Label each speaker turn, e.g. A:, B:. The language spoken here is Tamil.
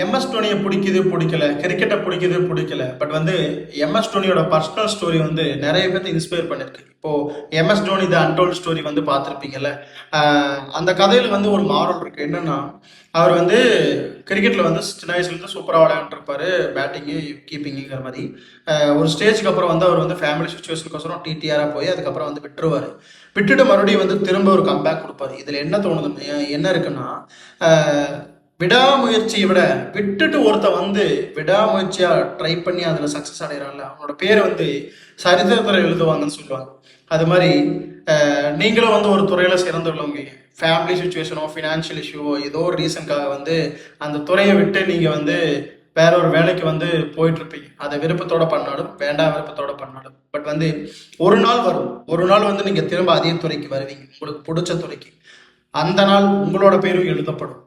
A: எம்எஸ் டோனியை பிடிக்குது பிடிக்கல, கிரிக்கெட்டை பிடிக்குது பிடிக்கல. பட் வந்து எம்எஸ் டோனியோட பர்சனல் ஸ்டோரி வந்து நிறைய பேர்த்த இன்ஸ்பயர் பண்ணிருக்கு. இப்போ எம்எஸ் டோனி த அன்டோல்ட் ஸ்டோரி வந்து பார்த்துருப்பீங்கல்ல. அந்த கதையில வந்து ஒரு மாரல் இருக்கு. என்னன்னா, அவர் வந்து கிரிக்கெட்ல வந்து சின்ன வயசுலேருந்து சூப்பராக விளையாண்டுருப்பாரு, பேட்டிங்கு கீப்பிங்குங்கிற மாதிரி. ஒரு ஸ்டேஜுக்கு அப்புறம் வந்து அவர் வந்து ஃபேமிலி சுச்சுவேஷனுக்கோசரம் டிடிஆராக போய் அதுக்கப்புறம் வந்து விட்டுருவார். விட்டுட்டு மறுபடியும் வந்து திரும்ப ஒரு கம்பேக் கொடுப்பாரு. இதில் என்ன தோணுதுன்னு என்ன இருக்குன்னா, விடாமுயற்சியை விட விட்டுட்டு ஒருத்த வந்து விடாமுயற்சியா ட்ரை பண்ணி அதில் சக்ஸஸ் அடைகிறான்ல, அவனோட பேரை வந்து சரித்திரத்தில் எழுதுவாங்கன்னு சொல்லுவாங்க. அது மாதிரி நீங்களும் வந்து ஒரு துறையில் சிறந்துள்ளவங்க, ஃபேமிலி சுச்சுவேஷனோ ஃபினான்ஷியல் இஷ்யூவோ ஏதோ ஒரு ரீசனுக்காக வந்து அந்த துறையை விட்டு நீங்கள் வந்து வேற ஒரு வேலைக்கு வந்து போயிட்டு இருப்பீங்க. அதை விருப்பத்தோட பண்ணாலும் வேண்டாம் விருப்பத்தோட பண்ணாலும். பட் வந்து ஒரு நாள் வரும், ஒரு நாள் வந்து நீங்கள் திரும்ப அதே துறைக்கு வருவீங்க, உங்களுக்கு பிடிச்ச துறைக்கு. அந்த நாள் உங்களோட பேரும் எழுதப்படும்.